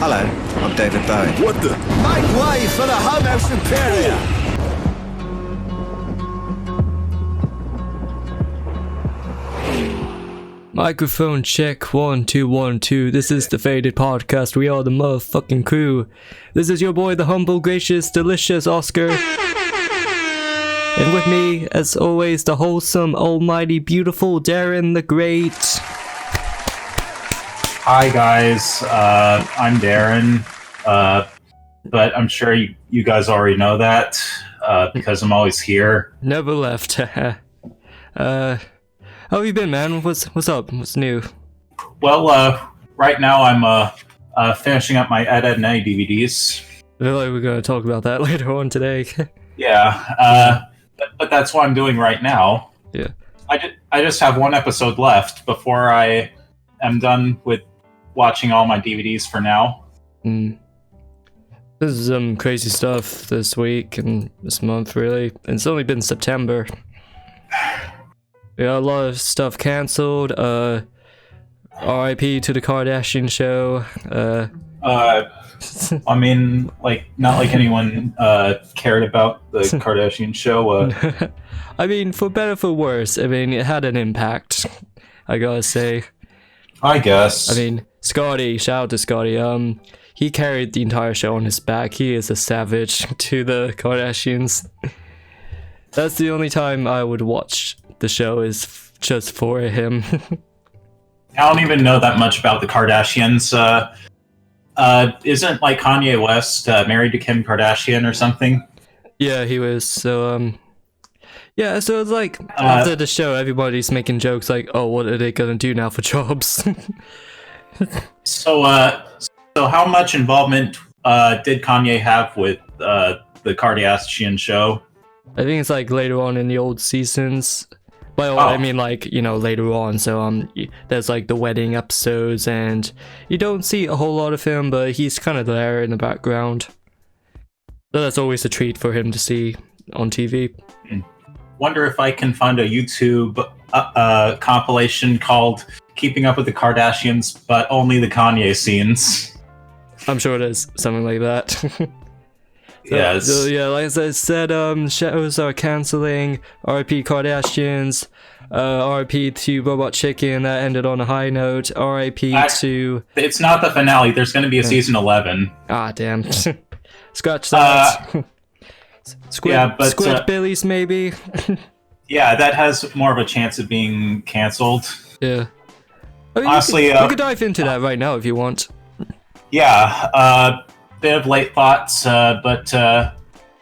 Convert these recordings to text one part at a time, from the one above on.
Hello, I'm David Bowie. What the? Make way for the Homo Superior! Microphone check 1 2 1 2. This is the Faded Podcast. We are the motherfucking crew. This is your boy, the humble, gracious, delicious Oscar. And with me, as always, the wholesome, almighty, beautiful Darren the Great. Hi guys, I'm Darren, but I'm sure you guys already know that because I'm always here. Never left. How have you been, man? What's up? What's new? Well, right now I'm finishing up my Ed, Ed & Eddie DVDs. I feel like we're going to talk about that later on today. Yeah, but that's what I'm doing right now. Yeah. I just have one episode left before I am done with watching all my DVDs for now. This is some crazy stuff this week and this month, really. And it's only been September. We got a lot of stuff cancelled. R.I.P. to the Kardashian show. I mean, not like anyone cared about the Kardashian show. I mean, for better for worse. I mean, it had an impact, I gotta say. I guess. I mean, Scotty, shout out to Scotty. He carried the entire show on his back. He is a savage to the Kardashians. That's the only time I would watch the show, is just for him. I don't even know that much about the Kardashians. Isn't Kanye West married to Kim Kardashian or something? Yeah, he was. So yeah, so it's like after the show, everybody's making jokes like, "Oh, what are they gonna do now for jobs?" So how much involvement did Kanye have with the Kardashian show? I think it's later on in the old seasons. Well, I mean, later on. So there's the wedding episodes, and you don't see a whole lot of him, but he's kind of there in the background. So that's always a treat for him to see on TV. Wonder if I can find a YouTube compilation called "Keeping Up with the Kardashians," but only the Kanye scenes. I'm sure there's something like that. Yes. So yeah, like I said, shows are cancelling. R.I.P. Kardashians. R.I.P. to Robot Chicken. That ended on a high note. R.I.P. to... It's not the finale. There's going to be a season 11. Ah, damn. Scratch that. Squidbillies, maybe? Yeah, that has more of a chance of being cancelled. Yeah. I mean, honestly, you could dive into that right now if you want. Yeah, bit of late thoughts, but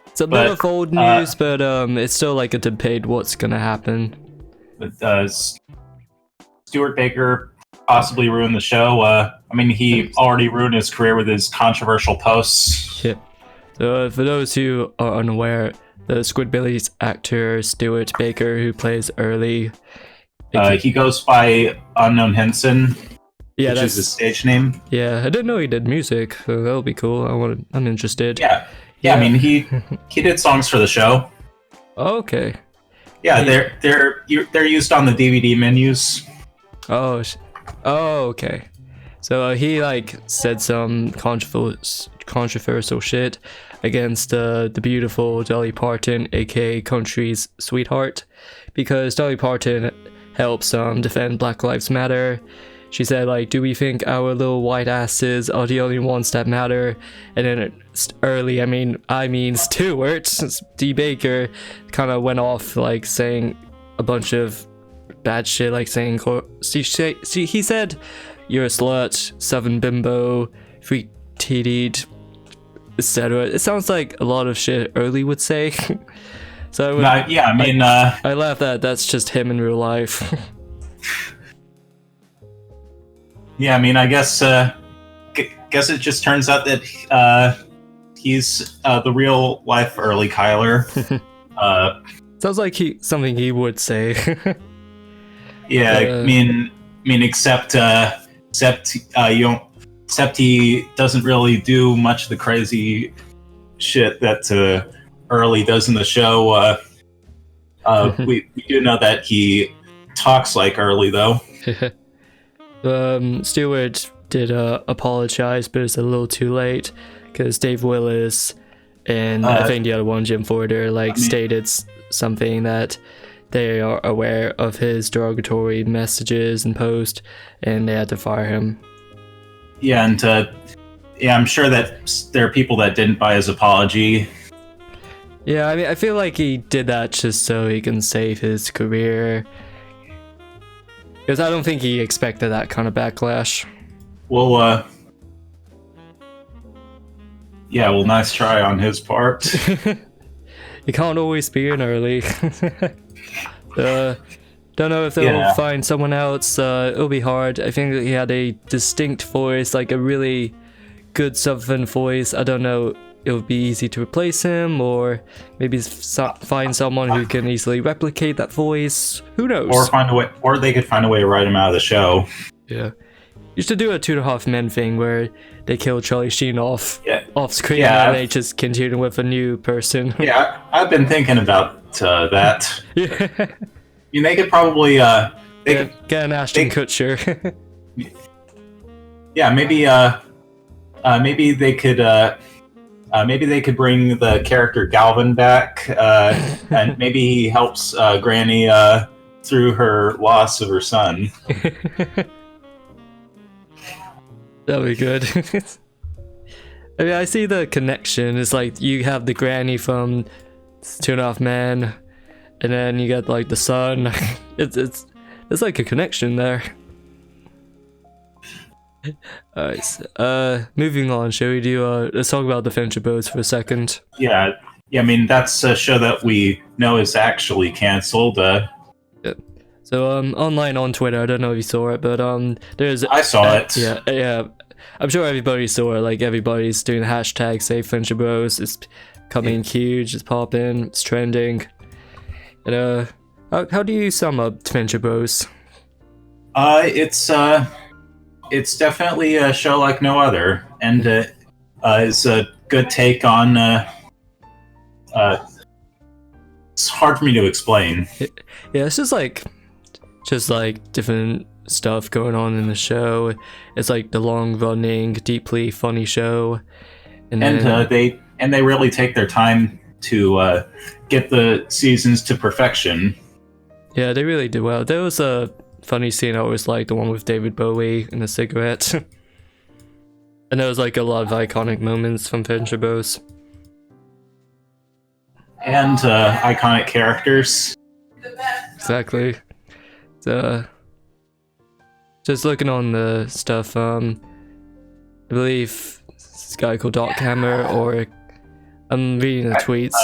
it's a bit of old news, but it's still a debate what's gonna happen. But Stuart Baker possibly ruined the show. I mean, he already ruined his career with his controversial posts. Yeah. So for those who are unaware, the Squidbillies actor Stuart Baker, who plays Early, he goes by Unknown Henson. Yeah, which is his stage name. Yeah, I didn't know he did music. So that'll be cool. I'm interested. Yeah. I mean, he did songs for the show. Okay. Yeah, they're used on the DVD menus. Oh, okay. So he said some controversial shit against the beautiful Dolly Parton, aka country's sweetheart, because Dolly Parton helps defend Black Lives Matter. She said, do we think our little white asses are the only ones that matter? And then Early, I mean Stuart D. Baker kind of went off, saying a bunch of bad shit, saying, he said, "You're a slut, southern bimbo, freak tittied," etc. It sounds like a lot of shit Early would say. So I laugh that that's just him in real life. Yeah, I mean, I guess it just turns out that he's the real life Early Kyler. Sounds like something he would say. Yeah, I mean, except he doesn't really do much of the crazy shit that Early does in the show. We do know that he talks like Early, though. Stuart did apologize, but it's a little too late because Dave Willis and I think the other one, Jim Forder, stated something that they are aware of his derogatory messages and posts, and they had to fire him. Yeah, and I'm sure that there are people that didn't buy his apology. Yeah, I mean, I feel like he did that just so he can save his career. Because I don't think he expected that kind of backlash. Well, nice try on his part. You can't always be in early. Don't know if they'll find someone else. It'll be hard. I think that he had a distinct voice, like a really good Southern voice. I don't know. It would be easy to replace him, or maybe find someone who can easily replicate that voice. Who knows? Or they could find a way to write him out of the show. Yeah. You should do a 2.5 Men thing where they kill Charlie Sheen off screen and they just continue with a new person. Yeah, I've been thinking about that. Yeah. I mean, they could probably get an Ashton Kutcher. Yeah, maybe they could. Maybe they could bring the character Galvin back, and maybe he helps Granny through her loss of her son. That'd be good. I mean, I see the connection. It's like you have the Granny from 2.5 Men, and then you get like the son. It's like a connection there. Alright, moving on, shall we do let's talk about the Fincher Bros for a second. Yeah, I mean, that's a show that we know is actually cancelled. Yeah. So online on Twitter, I don't know if you saw it, but I saw it. Yeah, I'm sure everybody saw it. Like, everybody's doing hashtag Save Fincher Bros. It's coming huge, it's popping, it's trending. And how do you sum up Fincher Bros? It's definitely a show like no other, and it's a good take on. It's hard for me to explain. Yeah, it's just like different stuff going on in the show. It's like the long-running, deeply funny show, and they really take their time to get the seasons to perfection. Yeah, they really do well. There was a funny scene I always liked, the one with David Bowie and the cigarette. And there was like a lot of iconic moments from Fincher Bros. And iconic characters. Exactly. So, just looking on the stuff, I believe this guy called Doc Hammer, or I'm reading the tweets.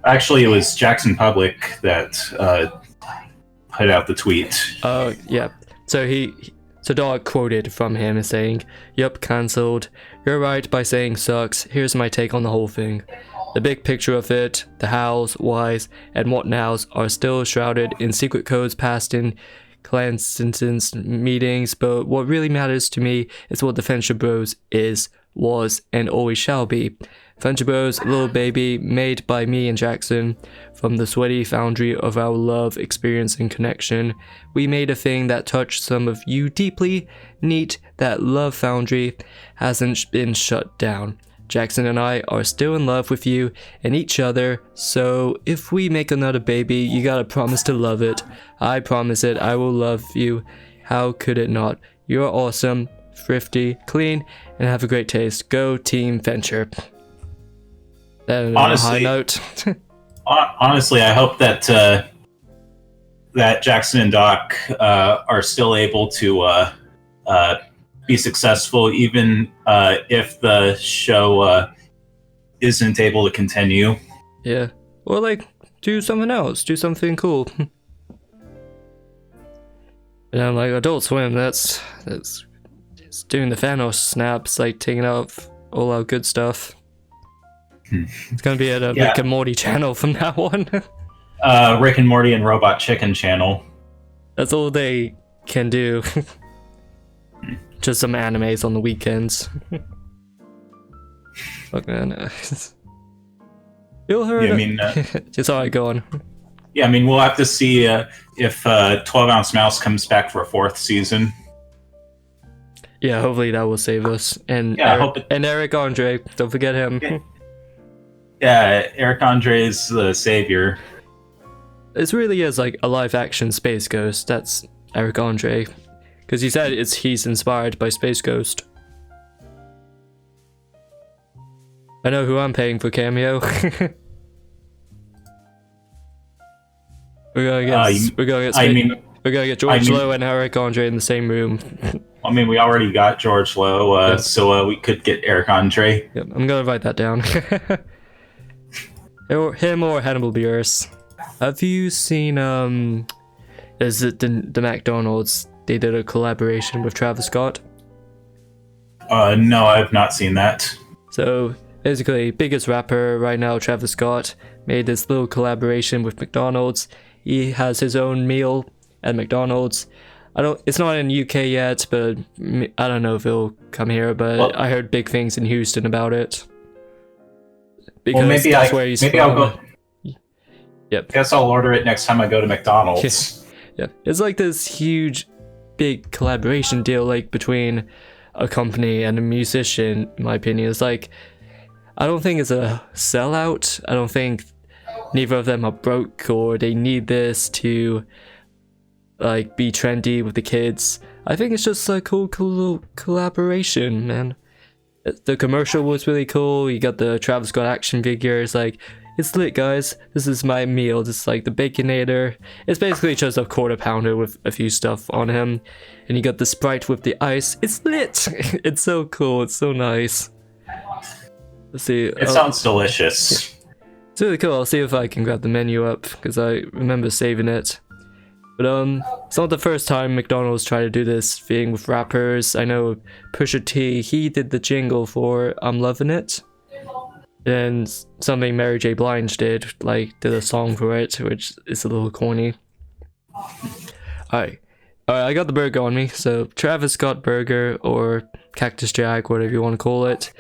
Actually, it was Jackson Public that put out the tweet. Oh, yeah. So Doc quoted from him and saying, "Yup, cancelled. You're right by saying sucks. Here's my take on the whole thing. The big picture of it, the hows, whys, and what nows are still shrouded in secret codes passed in clandestine meetings, but what really matters to me is what the Fincher Bros is, was, and always shall be. Fincher Bros, little baby, made by me and Jackson, from the sweaty foundry of our love, experience, and connection. We made a thing that touched some of you deeply. Neat, that love foundry hasn't been shut down. Jackson and I are still in love with you and each other, so if we make another baby, you gotta promise to love it. I promise it, I will love you. How could it not? You're awesome, thrifty, clean, and have a great taste. Go Team Fincher." Honestly, high note. Honestly, I hope that that Jackson and Doc are still able to be successful, even if the show isn't able to continue. Yeah, or like do something else, do something cool. And I'm like, Adult Swim, that's it's doing the Thanos snaps, like taking out all our good stuff. It's gonna be at a Rick and Morty channel from now on. Rick and Morty and Robot Chicken channel. That's all they can do. Just some animes on the weekends. Fuck man. You'll hear it. I mean, just alright, go on. Yeah, I mean, we'll have to see if 12 Ounce Mouse comes back for a 4th season. Yeah, hopefully that will save us. And Yeah, I Eric, hope it- and Eric Andre, don't forget him. Yeah, Eric Andre is the savior. This really is like a live action Space Ghost. That's Eric Andre. Because he said he's inspired by Space Ghost. I know who I'm paying for cameo. We're gonna get George Lowe and Eric Andre in the same room. I mean, we already got George Lowe, so we could get Eric Andre. Yep, I'm gonna write that down. Or him or Hannibal Buress. Have you seen is it the McDonald's? They did a collaboration with Travis Scott. No, I've not seen that. So basically, biggest rapper right now, Travis Scott, made this little collaboration with McDonald's. He has his own meal at McDonald's. It's not in UK yet, but I don't know if it'll come here. But I heard big things in Houston about it. Because maybe I'll go. Yep. Guess I'll order it next time I go to McDonald's. Yeah, it's like this huge, big collaboration deal, like between a company and a musician. In my opinion, it's like I don't think it's a sellout. I don't think neither of them are broke or they need this to like be trendy with the kids. I think it's just a cool collaboration, man. The commercial was really cool. You got the Travis Scott action figures. Like, it's lit, guys. This is my meal. This is like the Baconator. It's basically just a quarter pounder with a few stuff on him. And you got the Sprite with the ice. It's lit. It's so cool. It's so nice. Let's see. It sounds delicious. It's really cool. I'll see if I can grab the menu up because I remember saving it. But it's not the first time McDonald's tried to do this thing with rappers. I know Pusha T, he did the jingle for I'm Lovin' It. And something Mary J. Blige did a song for it, which is a little corny. Alright, I got the burger on me. So Travis Scott burger or Cactus Jack, whatever you want to call it.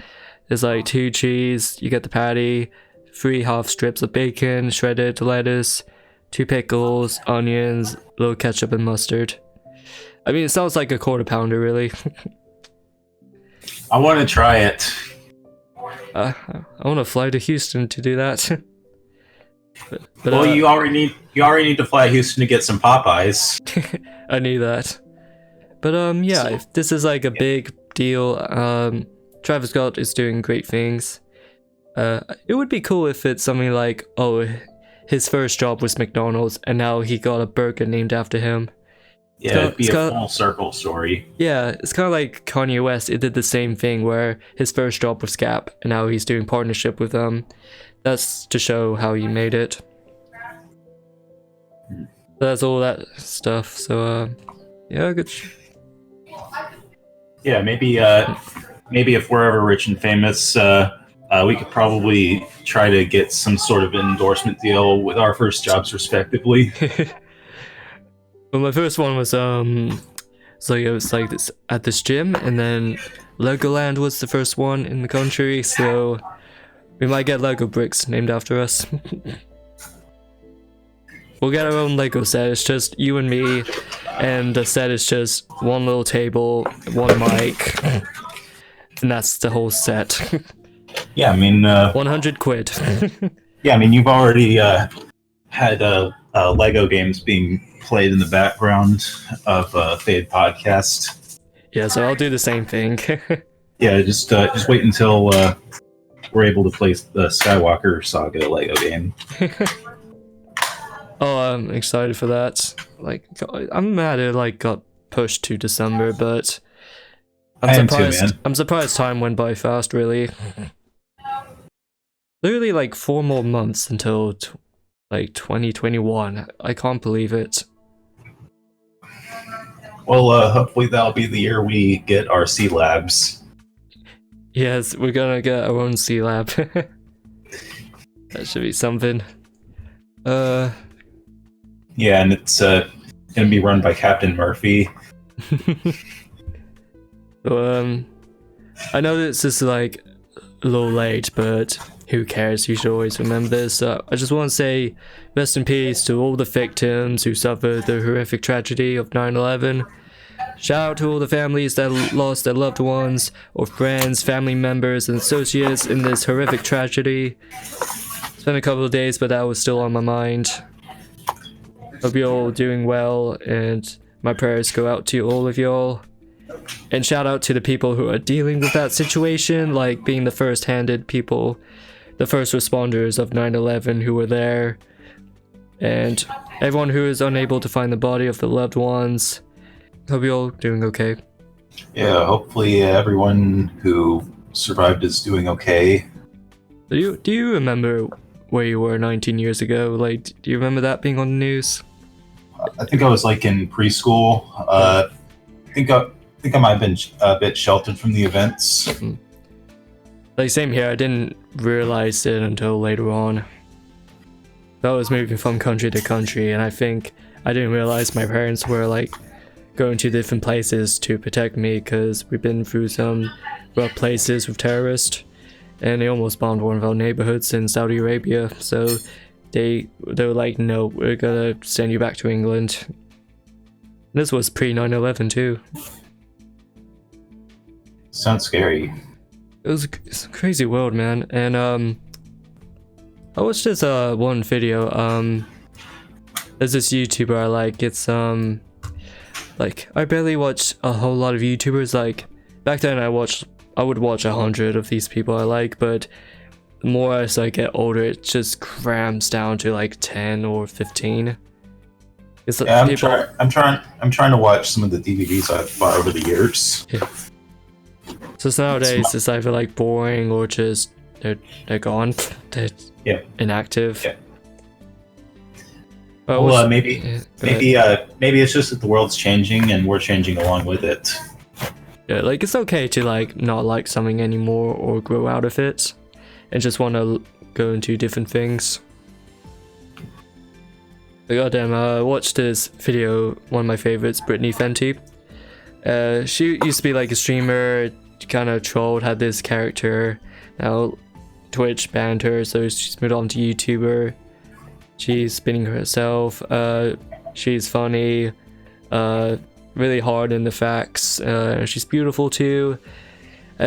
There's like 2 cheese, you get the patty, 3 half strips of bacon, shredded lettuce, 2 pickles, onions, a little ketchup and mustard. I mean, it sounds like a quarter pounder, really. I want to try it. I want to fly to Houston to do that. but well, you already need to fly to Houston to get some Popeyes. I knew that. But yeah, if this is like a big deal. Travis Scott is doing great things. It would be cool if it's something like, oh, his first job was McDonald's, and now he got a burger named after him. Yeah, it'd be a full circle story. Yeah, it's kind of like Kanye West. It did the same thing where his first job was Gap, and now he's doing partnership with them. That's to show how he made it. That's all that stuff. So, yeah, good. Yeah, maybe if we're ever rich and famous, we could probably try to get some sort of endorsement deal with our first jobs, respectively. Well, my first one was so it was like this at this gym, and then Legoland was the first one in the country, so we might get Lego bricks named after us. We'll get our own Lego set. It's just you and me, and the set is just one little table, one mic, and that's the whole set. Yeah, I mean, 100 quid. Yeah, I mean, you've already had Lego games being played in the background of Fade podcast. Yeah, so I'll do the same thing. Yeah, just wait until we're able to play the Skywalker Saga Lego game. Oh, I'm excited for that. Like, I'm mad it got pushed to December, but I'm surprised time went by fast, really. Literally 4 more months until 2021. I can't believe it. Well, hopefully that'll be the year we get our C labs. Yes, we're gonna get our own C lab. That should be something. Yeah, and it's gonna be run by Captain Murphy. So, I know this is a little late, but who cares? You should always remember this. I just want to say rest in peace to all the victims who suffered the horrific tragedy of 9/11. Shout out to all the families that lost their loved ones, or friends, family members, and associates in this horrific tragedy. It's been a couple of days, but that was still on my mind. Hope you're all doing well, and my prayers go out to all of y'all. And shout out to the people who are dealing with that situation, like being the first-handed people, the first responders of 9/11 who were there, and everyone who is unable to find the body of the loved ones. Hope you're all doing okay. Yeah, hopefully everyone who survived is doing okay. Do you remember where you were 19 years ago? Like, do you remember that being on the news? I think I was like in preschool. I think I might have been a bit sheltered from the events. Like, same here. I didn't realize it until later on. I was moving from country to country, and I think I didn't realize my parents were like going to different places to protect me, because we've been through some rough places with terrorists, and they almost bombed one of our neighborhoods in Saudi Arabia. So they were like, no, we're gonna send you back to England. This was pre 9/11 too. Sounds scary. It's a crazy world, man. And I watched this one video. There's this YouTuber I like. It's like, I barely watch a whole lot of YouTubers. Like, back then I would watch 100 of these people I like, but the more as I get older, it just cramps down to like 10 or 15. It's Yeah, like I'm trying to watch some of the DVDs I've bought over the years. Yeah. So nowadays it's either like boring or just they're gone. They're inactive. Yeah. Well, maybe it's just that the world's changing and we're changing along with it. Yeah, like it's okay to like not like something anymore or grow out of it, and just want to go into different things. But goddamn, I watched this video. One of my favorites, Brittany Fenty. She used to be like a streamer, kind of trolled, had this character. Now Twitch banned her, so she's moved on to YouTuber. She's spinning herself. She's funny, really hard in the facts. She's beautiful too.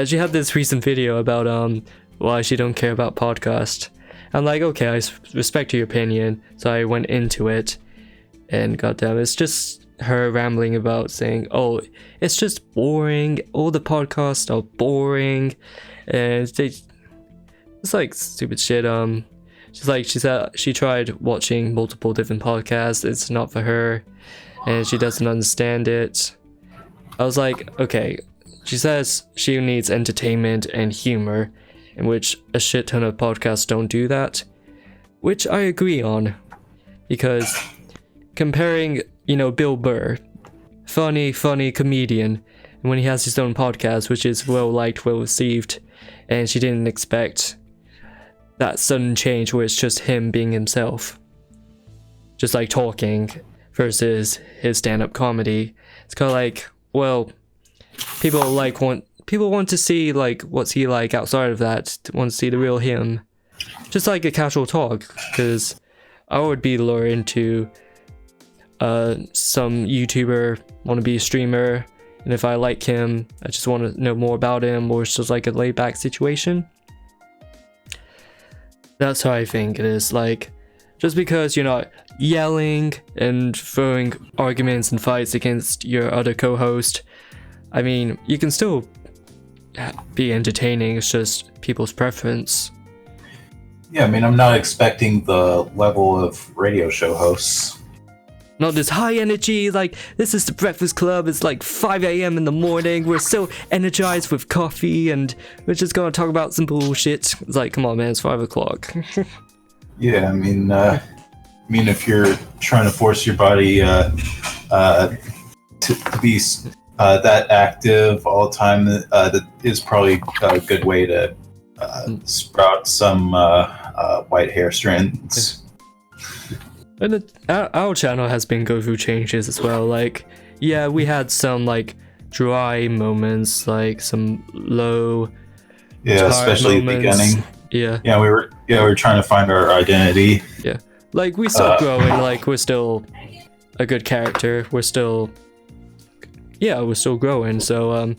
She had this recent video about why she don't care about podcast. I'm like, okay, I respect your opinion, so I went into it, and goddamn, it's just her rambling about saying, oh, it's just boring. All the podcasts are boring, and it's like stupid shit. She's like, she tried watching multiple different podcasts. It's not for her, and she doesn't understand it. I was like, okay. She says she needs entertainment and humor, in which a shit ton of podcasts don't do that, which I agree on, because comparing, Bill Burr, funny comedian, and when he has his own podcast, which is well liked, well received, and she didn't expect that sudden change where it's just him being himself, just like talking, versus his stand-up comedy. It's kind of like, well, people want to see like what's he like outside of that, want to see the real him, just like a casual talk. Because I would be lured into some YouTuber, want to be a streamer, and if I like him, I just want to know more about him, or it's just like a laid-back situation. That's how I think it is. Like, just because you're not yelling and throwing arguments and fights against your other co-host, I mean, you can still be entertaining. It's just people's preference. Yeah, I mean, I'm not expecting the level of radio show hosts. Not this high energy, like, this is the Breakfast Club, it's like 5 a.m. in the morning, we're so energized with coffee, and we're just gonna talk about some bullshit. It's like, come on, man, it's 5 o'clock. Yeah, I mean, if you're trying to force your body to be that active all the time, that is probably a good way to sprout some white hair strands. And our channel has been going through changes as well. Like, yeah, we had some like dry moments, like some low. Yeah, especially at the beginning. Yeah. We were trying to find our identity. Yeah, like we still growing. Like we're still a good character. We're still yeah, I was still growing. So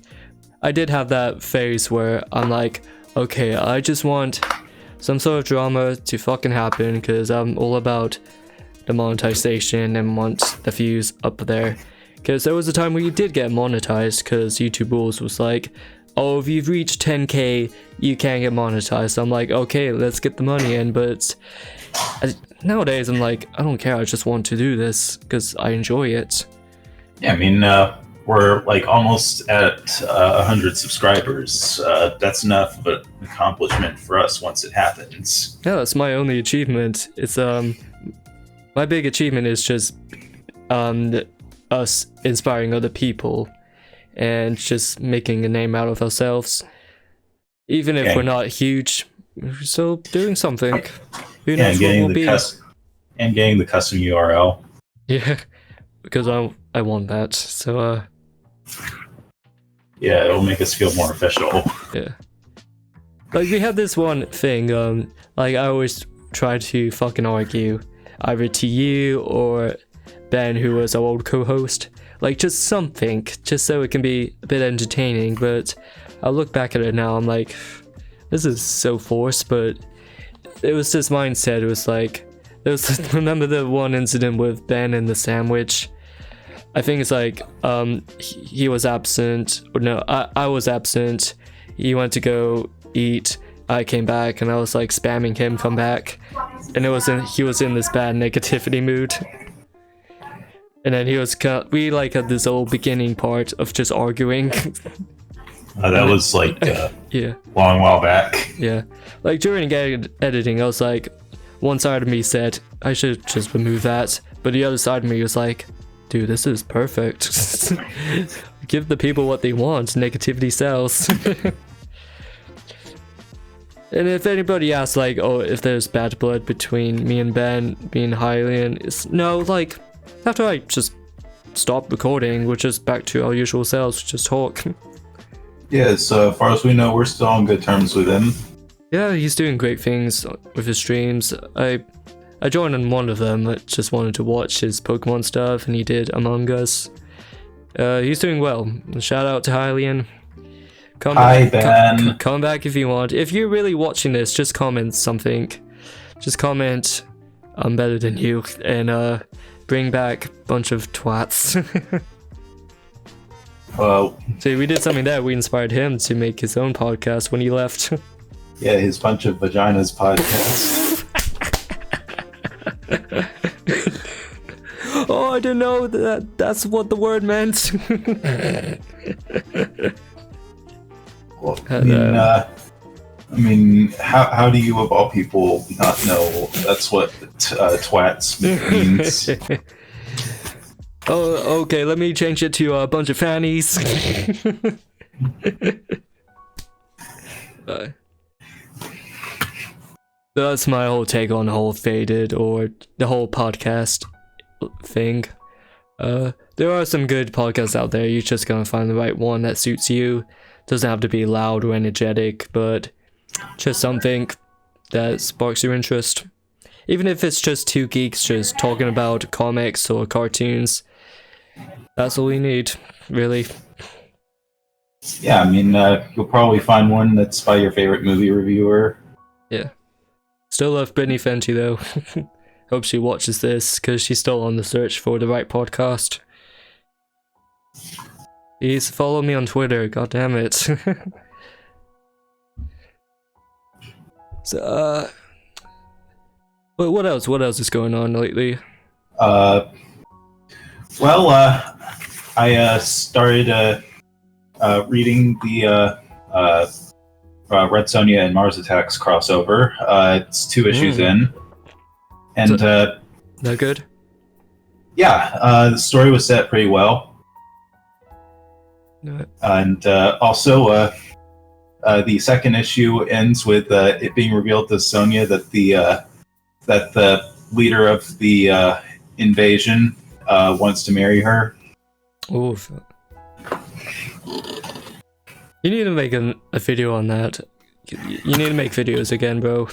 I did have that phase where I'm like, okay, I just want some sort of drama to fucking happen because I'm all about the monetization and want the views up there. Because there was a time where you did get monetized because YouTube rules was like, oh, if you've reached 10k, you can't get monetized. I'm like, okay, let's get the money in. But nowadays, I'm like, I don't care. I just want to do this because I enjoy it. Yeah, I mean, we're like almost at 100 subscribers. That's enough of an accomplishment for us once it happens. Yeah, that's my only achievement. It's my big achievement is just us inspiring other people and just making a name out of ourselves. Even if we're not huge, we're still doing something. Who knows what we'll be? And getting the custom URL. Yeah, because I want that. So yeah, it'll make us feel more official. Yeah. Like we had this one thing, like I always try to fucking argue either to you or Ben, who was our old co-host, like just something, just so it can be a bit entertaining. But I look back at it now, I'm like, this is so forced. But it was this mindset. It was like, remember the one incident with Ben and the sandwich? I think it's like he was absent, or no, I was absent. He went to go eat. I came back and I was like spamming him come back, and he was in this bad negativity mood. And then we like had this old beginning part of just arguing. That was like yeah, long while back. Yeah, like during editing, I was like, one side of me said I should just remove that, but the other side of me was like, dude, this is perfect. Give the people what they want. Negativity sells. And if anybody asks, like, oh, if there's bad blood between me and Ben, me and Hylian, it's no, like, after I just stop recording, we're just back to our usual selves, just talk. Yeah, so as far as we know, we're still on good terms with him. Yeah, he's doing great things with his streams. I joined on one of them. I just wanted to watch his Pokemon stuff, and he did Among Us. He's doing well. Shout out to Hylian. Hi, Ben. Come back if you want. If you're really watching this, just comment something. Just comment, I'm better than you, and bring back a bunch of twats. Well, see, we did something there. We inspired him to make his own podcast when he left. Yeah, his Bunch of Vaginas podcast. Oh, I didn't know that's what the word meant. Well, I mean, how do you of all people not know that's what twats means? Oh, okay. Let me change it to a bunch of fannies. That's my whole take on the whole faded or the whole podcast thing. There are some good podcasts out there. You're just gonna find the right one that suits you. Doesn't have to be loud or energetic, but just something that sparks your interest. Even if it's just two geeks just talking about comics or cartoons, that's all you need, really. Yeah, I mean, you'll probably find one that's by your favorite movie reviewer. Yeah. Still love Brittany Fenty, though. Hope she watches this, because she's still on the search for the right podcast. Please follow me on Twitter, god damn it. So, what else? What else is going on lately? Well, I started reading the Red Sonja and Mars Attacks crossover. It's 2 issues in, and that good? Yeah, the story was set pretty well. No. And also, the second issue ends with it being revealed to Sonja that the leader of the invasion wants to marry her. Oof. You need to make a video on that. You need to make videos again, bro.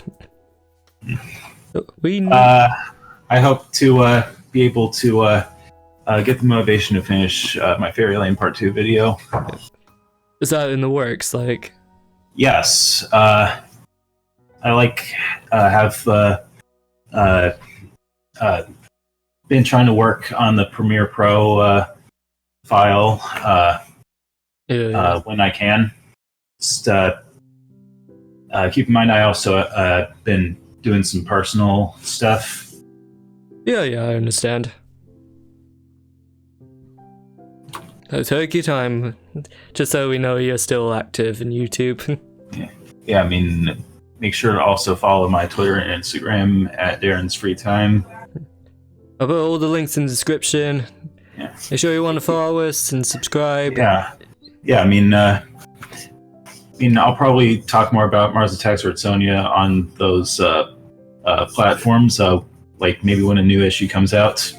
I hope to be able to get the motivation to finish my Fairy Lane Part 2 video. Is that in the works? Like, yes, I have been trying to work on the Premiere Pro file when I can. Just keep in mind, I also been doing some personal stuff. Yeah, I understand. Take your time, just so we know you're still active in YouTube. Yeah, I mean, make sure to also follow my Twitter and Instagram at Darren's Free Time. I'll put all the links in the description. Yeah. Make sure you want to follow us and subscribe. Yeah. I mean, I'll probably talk more about Mars Attacks Red Sonja on those platforms. Like maybe when a new issue comes out,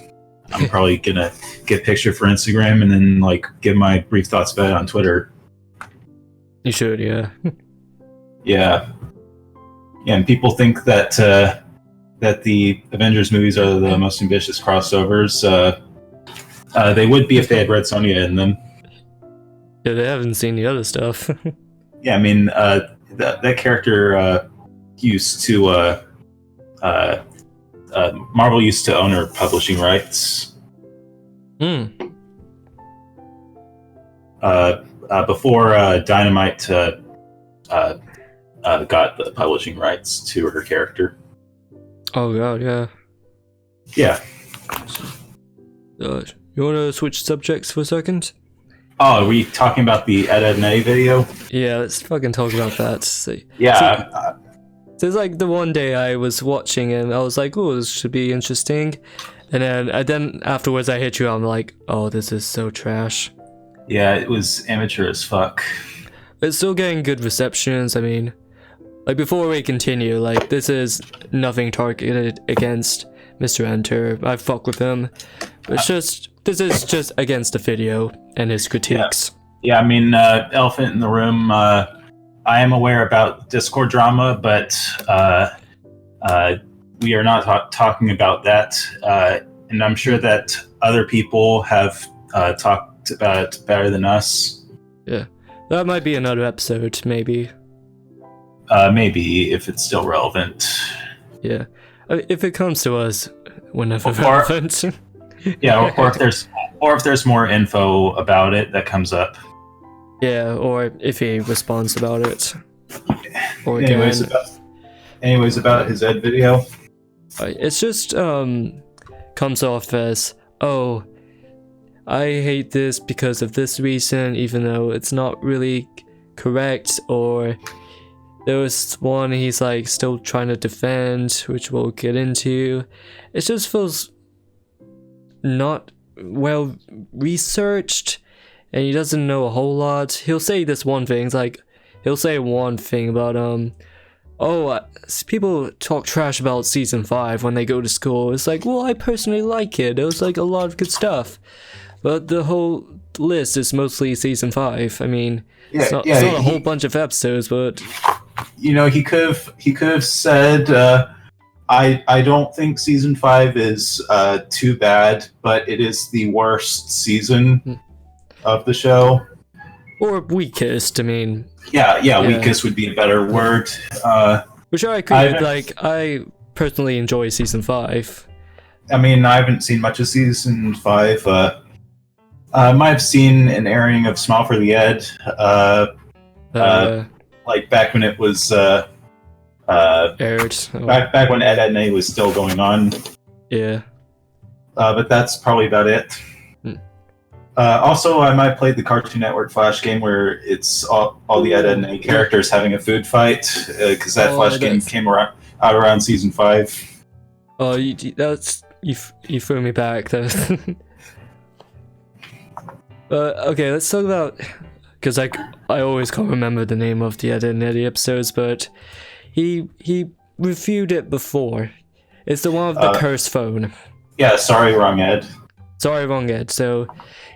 I'm probably gonna get a picture for Instagram and then like give my brief thoughts about it on Twitter. You should, yeah. Yeah, and people think that that the Avengers movies are the most ambitious crossovers. They would be if they had Red Sonja in them. Yeah, they haven't seen the other stuff. Yeah, I mean, that character used to Marvel used to own her publishing rights. Before Dynamite got the publishing rights to her character. Oh god, yeah. Yeah. You want to switch subjects for a second? Oh, are we talking about the Ed Nettie video? Yeah, let's fucking talk about that. Yeah. There's like the one day I was watching and I was like, oh, this should be interesting. And then afterwards I hit you, I'm like, oh, this is so trash. Yeah, it was amateur as fuck. It's still getting good receptions. I mean, like before we continue, like this is nothing targeted against Mr. Enter. I fuck with him. But this is just against the video and his critiques. Yeah, I mean, elephant in the room. I am aware about Discord drama, but we are not talking about that. And I'm sure that other people have talked about it better than us. Yeah, that might be another episode, maybe. Maybe, if it's still relevant. Yeah, if it comes to us, whenever relevant. Yeah, or if there's more info about it that comes up. Yeah, or if he responds about it. Or anyways, about his Ed video. It's just comes off as, oh, I hate this because of this reason, even though it's not really correct. Or there was one he's like still trying to defend, which we'll get into. It just feels not well researched, and he doesn't know a whole lot. He'll say this one thing, it's like he'll say one thing about people talk trash about season 5 when they go to school. It's like, well, I personally like it. It was like a lot of good stuff, but the whole list is mostly season 5. I mean, it's not a whole bunch of episodes, but you know, he could have said, I don't think season 5 is too bad, but it is the worst season of the show. Or weakest, I mean. Yeah, weakest would be a better word. Which I agree, I personally enjoy season 5. I mean, I haven't seen much of season 5. I might have seen an airing of Smile for the Ed. Like back when it was aired. Back when Ed Nettie was still going on. Yeah. But that's probably about it. Also, I might play the Cartoon Network Flash game where it's all the Ed Nettie characters having a food fight, because that Flash game came out around season 5. Oh, you threw me back. Okay, let's talk about, because I always can't remember the name of the Ed Nettie episodes, but he reviewed it before. It's the one with the cursed phone. Yeah, sorry, wrong Ed. Sorry, wrong Ed. So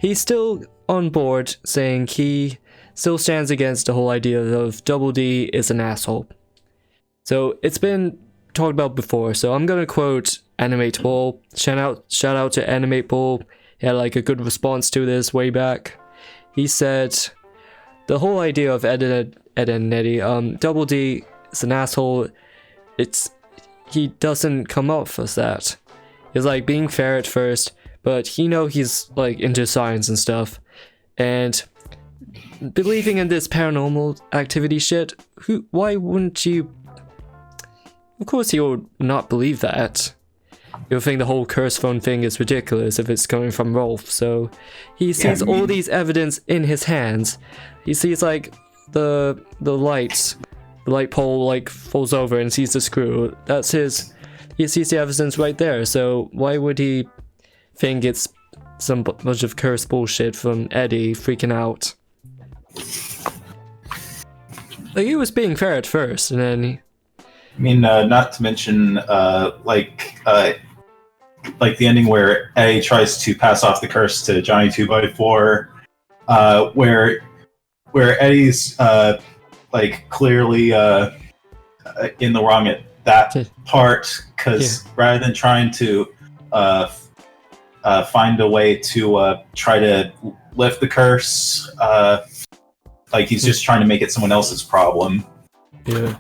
he's still on board, saying he still stands against the whole idea of Double D is an asshole. So it's been talked about before, so I'm gonna quote Animate Bull. Shout out to Animate Bull. he had like a good response to this way back. He said the whole idea of Ed and Eddie, Double D is an asshole. He doesn't come off as that. He's like being fair at first, but he's like into science and stuff, and believing in this paranormal activity shit. Why wouldn't you? Of course he would not believe that. You'll think the whole curse phone thing is ridiculous if it's coming from Rolf. So he sees all these evidence in his hands. He sees like the light pole like falls over and sees the screw. He sees the evidence right there. So why would he think it's some bunch of curse bullshit from Eddie freaking out? Like, he was being fair at first, and then not to mention like the ending where Eddie tries to pass off the curse to Johnny 2x4, where Eddie's like clearly in the wrong at that part, because rather than trying to find a way to try to lift the curse, like he's just trying to make it someone else's problem. Yeah,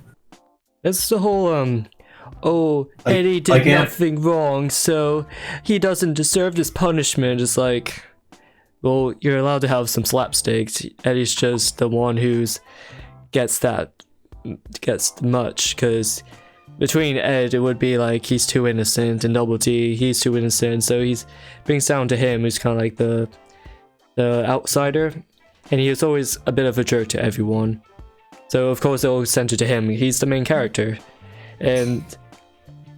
it's the whole Eddie did nothing wrong, so he doesn't deserve this punishment. It's like, well, you're allowed to have some slapsticks. Eddie's just the one who's gets much, because between Ed, it would be like he's too innocent, and Double D, he's too innocent, so he's brings down to him, who's kind of like the outsider, and he was always a bit of a jerk to everyone. So of course it all centered to him. He's the main character, and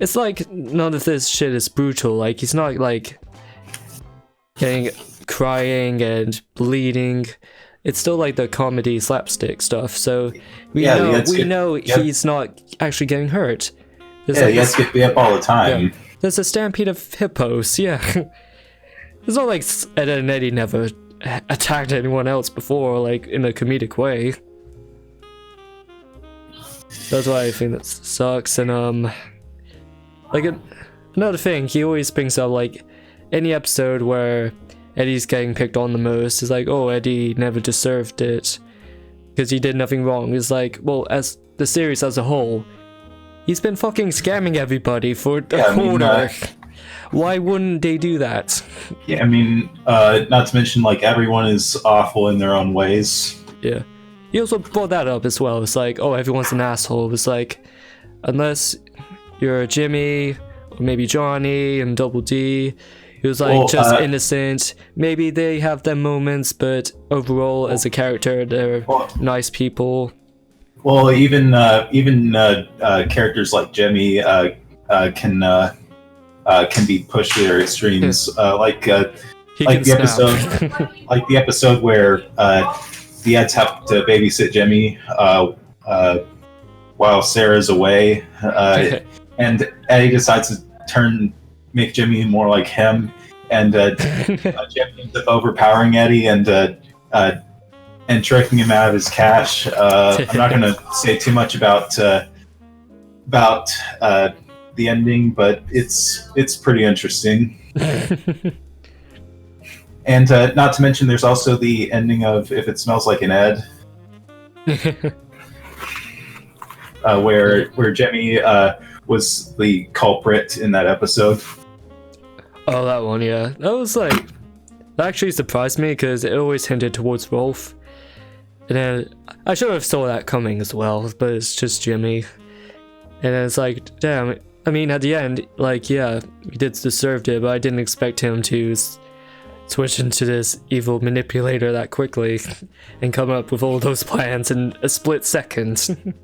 it's like none of this shit is brutal. Like, he's not like crying and bleeding. It's still like the comedy slapstick stuff. So we know he's not actually getting hurt. He has to get beat up all the time. Yeah. There's a stampede of hippos. Yeah, it's not like Ed and Eddie never attacked anyone else before, like in a comedic way. That's why I think that sucks. And like another thing, he always brings up like any episode where Eddie's getting picked on the most is like, oh, Eddie never deserved it because he did nothing wrong. It's like, well, as the series as a whole, he's been fucking scamming everybody for a quarter. Why wouldn't they do that? Yeah, not to mention like everyone is awful in their own ways. Yeah. He also brought that up as well. It's like, oh, everyone's an asshole. It's like, unless you're Jimmy or maybe Johnny and Double D, who's like innocent. Maybe they have their moments, but overall, as a character, they're nice people. Well, even characters like Jimmy can be pushed to their extremes. Like the episode where the Eds have to babysit Jimmy while Sarah's away, and Eddie decides to make Jimmy more like him, and Jimmy ends up overpowering Eddie and tricking him out of his cash. I'm not going to say too much about the ending, but it's pretty interesting. And not to mention, there's also the ending of If It Smells Like an Ed, where Jimmy was the culprit in that episode. Oh, that one, yeah. That was like, that actually surprised me because it always hinted towards Rolf. And then I should have saw that coming as well, but it's just Jimmy. And then it's like, damn. At the end, like, yeah, he did deserve it, but I didn't expect him to switch into this evil manipulator that quickly and come up with all those plans in a split second.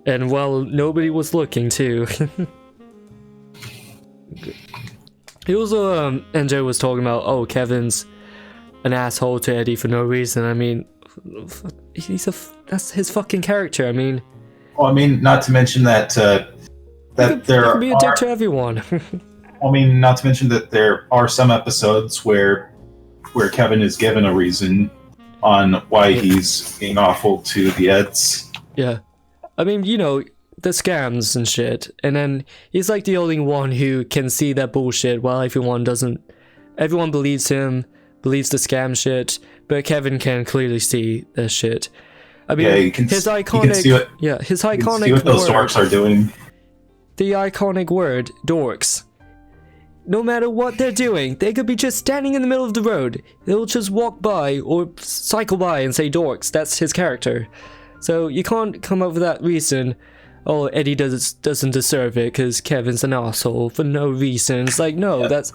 And while nobody was looking, too. He also, NJ was talking about, oh, Kevin's an asshole to Eddie for no reason. That's his fucking character. Well, not to mention that there can be a dick to everyone. Not to mention that there are some episodes where Kevin is given a reason on why he's being awful to the Eds. Yeah. The scams and shit, and then he's like the only one who can see that bullshit while everyone doesn't everyone believes him, believes the scam shit, but Kevin can clearly see the shit. I mean, Yeah, his iconic, you can see what, his you can iconic see what those word, dorks are doing. the iconic word, dorks. No matter what they're doing, they could be just standing in the middle of the road. They'll just walk by or cycle by and say dorks. That's his character. So you can't come up with that reason. Oh, Eddie doesn't deserve it because Kevin's an asshole for no reason. It's like, no, that's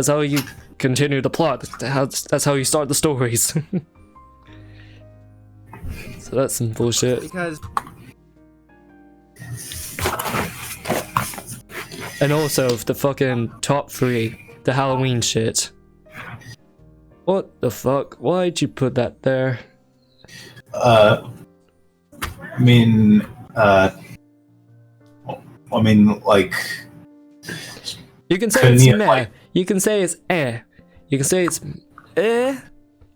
how you continue the plot. That's how you start the stories. So that's some bullshit. Because And also the fucking top 3, the Halloween shit. What the fuck? Why'd you put that there? I mean, like, You can say couldn't it's you, meh. like- You can say it's eh. You can say it's eh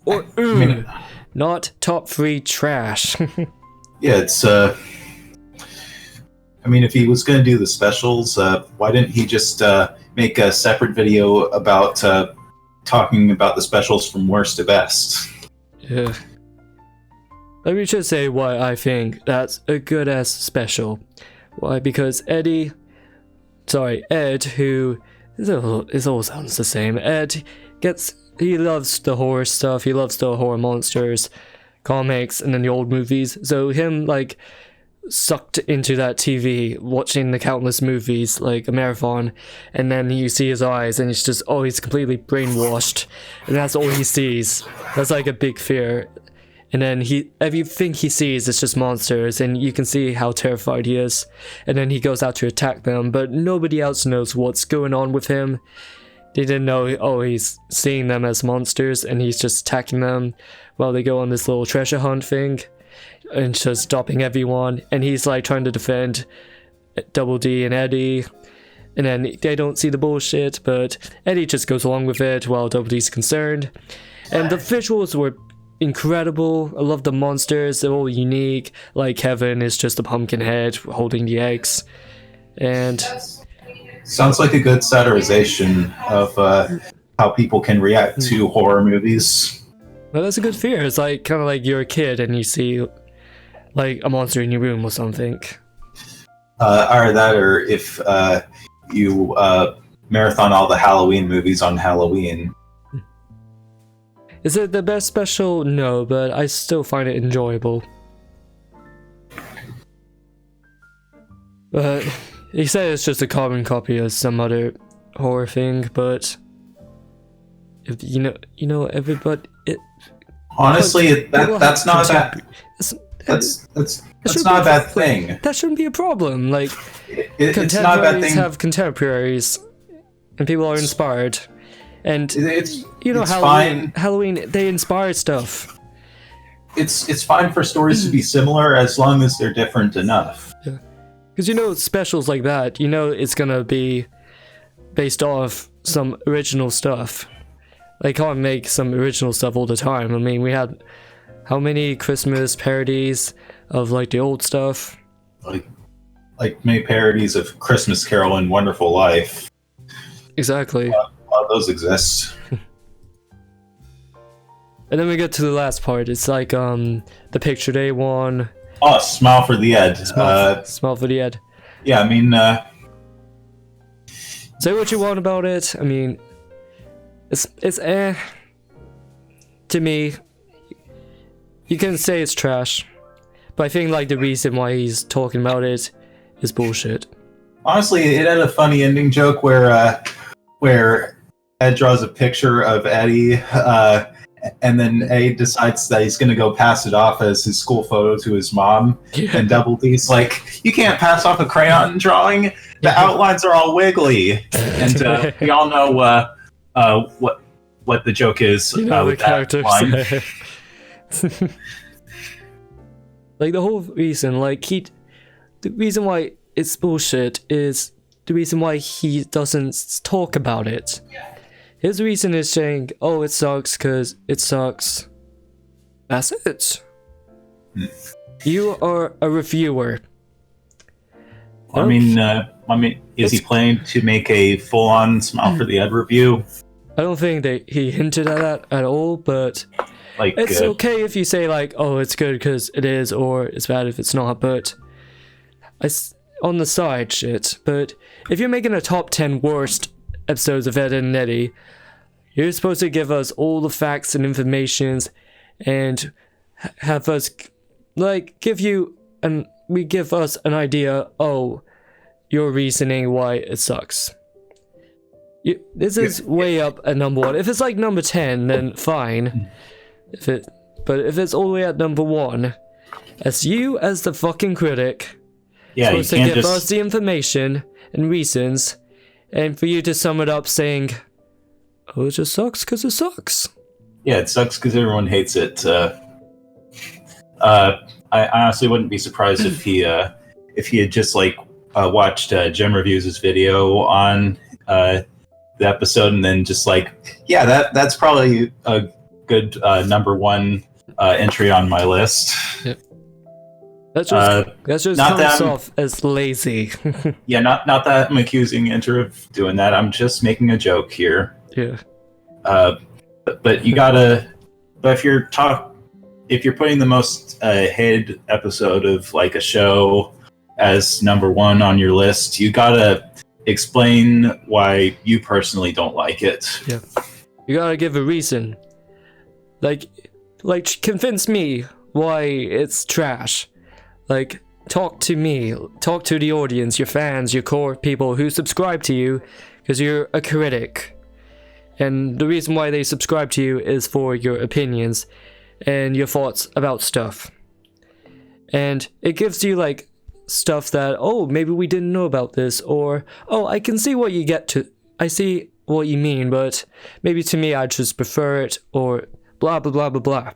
or mean- not top 3 trash. yeah, it's I mean, if he was going to do the specials, why didn't he just make a separate video about talking about the specials from worst to best? Yeah. Let me just say why I think that's a good ass special. Why? Because Ed, who it all sounds the same. Ed he loves the horror stuff. He loves the horror monsters, comics, and then the old movies. So him like sucked into that TV, watching the countless movies like a marathon, and then you see his eyes, and he's completely brainwashed, and that's all he sees. That's like a big fear. And then everything he sees is just monsters, and you can see how terrified he is. And then he goes out to attack them, but nobody else knows what's going on with him. They didn't know, he's seeing them as monsters, and he's just attacking them while they go on this little treasure hunt thing, and just stopping everyone. And he's like trying to defend Double D and Eddie. And then they don't see the bullshit, but Eddie just goes along with it while Double D's concerned. And the visuals were incredible. I love the monsters, they're all unique. Like Kevin is just a pumpkin head holding the eggs. And Sounds like a good satirization of how people can react to horror movies. well, that's a good fear. It's like kind of like you're a kid and you see like a monster in your room or something. Either that, or if you marathon all the Halloween movies on Halloween. Is it the best special? No, but I still find it enjoyable. But he said it's just a carbon copy of some other horror thing, but if you know everybody. Honestly, that's not that. That's not a bad thing. That shouldn't be a problem. Like It's not a bad contemporaries thing. have contemporaries, and people are inspired. And It's Halloween, fine. Halloween, they inspire stuff. It's fine for stories to be similar as long as they're different enough. Because specials like that, it's gonna be based off some original stuff. They can't make some original stuff all the time. I mean, we had how many Christmas parodies of like the old stuff? Like many parodies of Christmas Carol and Wonderful Life. Exactly. A lot of those exist. And then we get to the last part. It's like the picture day one. Oh, Smile for the Ed. Smile for the Ed. Yeah, I mean, Say what you want about it. I mean, it's eh. To me, you can say it's trash, but I think like the reason why he's talking about it is bullshit. honestly, it had a funny ending joke where Ed draws a picture of Eddie, and then Eddie decides that he's going to go pass it off as his school photo to his mom. Yeah. And Double D's like, you can't pass off a crayon drawing. The outlines are all wiggly. And we all know what the joke is You know with the that characters. line. Like the whole reason, the reason why it's bullshit is the reason why he doesn't talk about it. His reason is saying, "Oh, it sucks because it sucks." That's it. You are a reviewer. I mean, is he planning to make a full-on Smile for the Ed review? I don't think he hinted at that at all, but Like, it's okay if you say like, oh, it's good because it is, or it's bad if it's not, but on the side shit. But if you're making a top 10 worst episodes of Ed and Eddie, you're supposed to give us all the facts and informations and have us like give us an idea, oh, your reasoning why it sucks. This is way up at number 1. If it's like number 10, then fine. But if it's all the way at number 1, as you as the fucking critic, supposed to give us the information and reasons, and for you to sum it up saying, oh, it just sucks because it sucks. Yeah, it sucks because everyone hates it. I honestly wouldn't be surprised if he had just like watched Jim Reviews' video on the episode and then just like, yeah, that's probably a good number 1 entry on my list. Yep. That's just comes off as lazy. Yeah, not that I'm accusing Enter of doing that. I'm just making a joke here. Yeah. But you gotta. But if you're putting the most hated episode of like a show as number 1 on your list, you gotta explain why you personally don't like it. Yeah. You gotta give a reason. Like convince me why it's trash. Like, talk to me, talk to the audience, your fans, your core people who subscribe to you, because you're a critic. And the reason why they subscribe to you is for your opinions and your thoughts about stuff. And it gives you, like, stuff that, oh, maybe we didn't know about this, or, oh, I can see what you get to, I see what you mean, but maybe to me I just prefer it, or blah, blah, blah, blah, blah.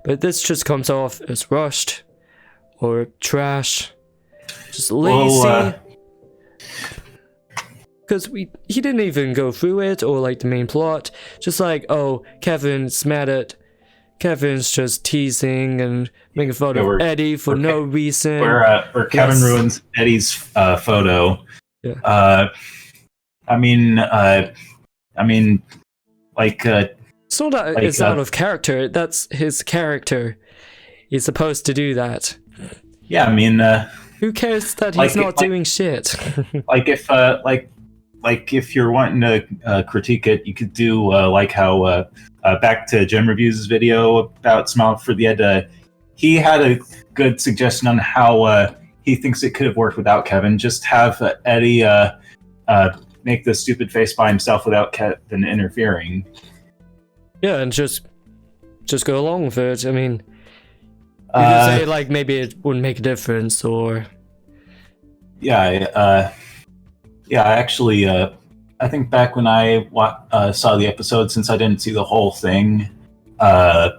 But this just comes off as rushed. Or trash, just lazy. Because he didn't even go through it or like the main plot. Just like, oh, Kevin's just teasing and making fun of Eddie for no reason. Where Kevin ruins Eddie's photo. Yeah. I mean, like. It's not that it's out of character. That's his character. He's supposed to do that. Yeah, I mean, who cares that he's not doing shit? Like if you're wanting to critique it, you could do like how back to Jim Reviews' video about Smile for the Ed. He had a good suggestion on how he thinks it could have worked without Kevin. Just have Eddie make the stupid face by himself without Kevin interfering. Yeah, and just go along with it. I mean. You could say, like, maybe it wouldn't make a difference, or... Yeah, actually, I think back when I saw the episode, since I didn't see the whole thing as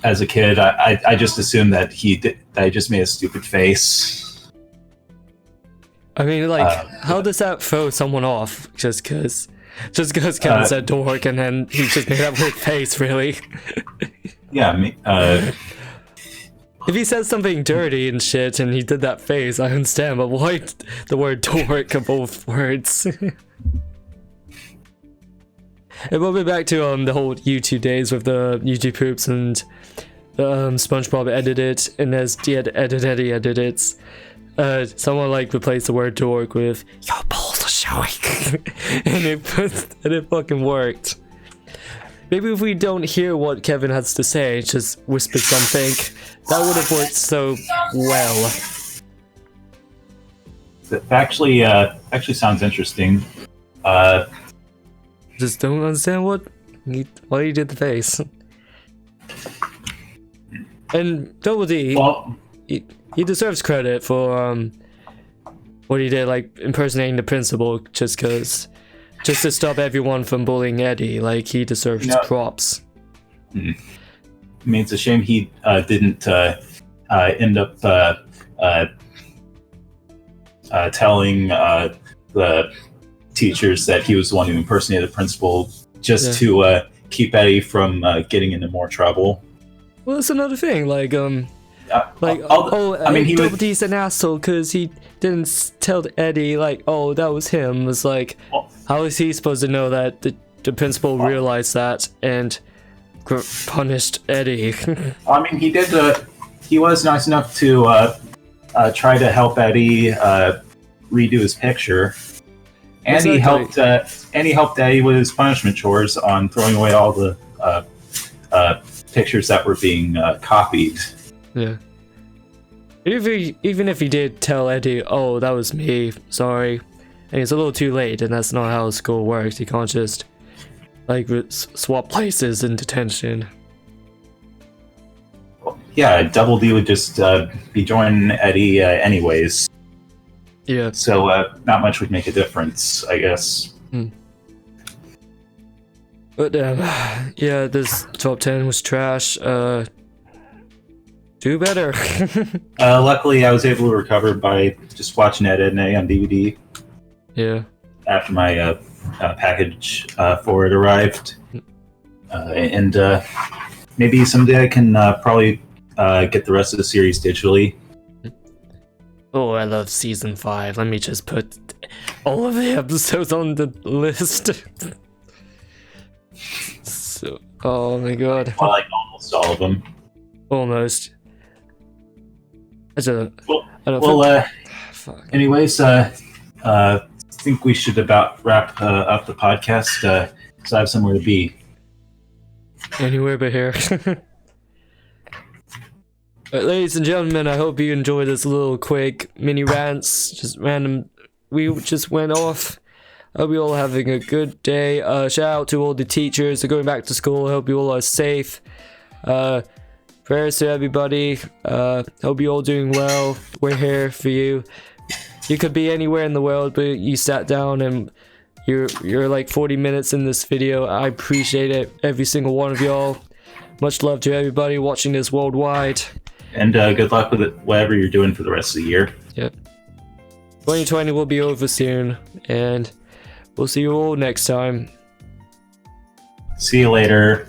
a kid, I just assumed that that he just made a stupid face. I mean, like, how does that throw someone off? Just because Kevin said dork, and then he just made that weird face, really? Yeah, I mean... If he says something dirty and shit and he did that face, I understand, but why the word dork of both words? And we'll be back to the whole YouTube days with the YouTube poops and SpongeBob edited, and as the Eddie edited, someone like replaced the word dork with "your balls are showing," and it fucking worked. Maybe if we don't hear what Kevin has to say, just whisper something, that would have worked so well. That actually sounds interesting. Just don't understand why he did the face. And Double D, he deserves credit for what he did, like impersonating the principal, just to stop everyone from bullying Eddie. Like, he deserves props. I mean, it's a shame he didn't end up telling the teachers that he was the one who impersonated the principal, just to keep Eddie from getting into more trouble. Well, that's another thing. Like, Double D's an asshole because he didn't tell Eddie, like, oh, that was him. It's like, how is he supposed to know that the principal realized that and punished Eddie. I mean, he did. He was nice enough to try to help Eddie redo his picture, and he helped. And he helped Eddie with his punishment chores on throwing away all the pictures that were being copied. Yeah. Even if he did tell Eddie, "Oh, that was me, sorry," and it's a little too late, and that's not how school works. You can't just like swap places in detention. Yeah, Double D would just be joining Eddie anyways. Yeah. So not much would make a difference, I guess. But yeah, this top 10 was trash. Do better. Luckily, I was able to recover by just watching Ed, Ed and Eddie on DVD. Yeah. After my package for it arrived, and maybe someday I can probably get the rest of the series digitally. Oh, I love season 5. Let me just put all of the episodes on the list. So, oh my god. Well, like almost all of them. Almost. I don't anyways, I think we should about wrap up the podcast, because I have somewhere to be. Anywhere but here. But ladies and gentlemen, I hope you enjoyed this little quick mini rants, just random. We just went off. I hope you all having a good day. Shout out to all the teachers that are going back to school. I hope you all are safe. Prayers to everybody. Hope you all doing well. We're here for you. You could be anywhere in the world, but you sat down and you're like 40 minutes in this video. I appreciate it, every single one of y'all. Much love to everybody watching this worldwide. And good luck with it, whatever you're doing for the rest of the year. Yep. 2020 will be over soon, and we'll see you all next time. See you later.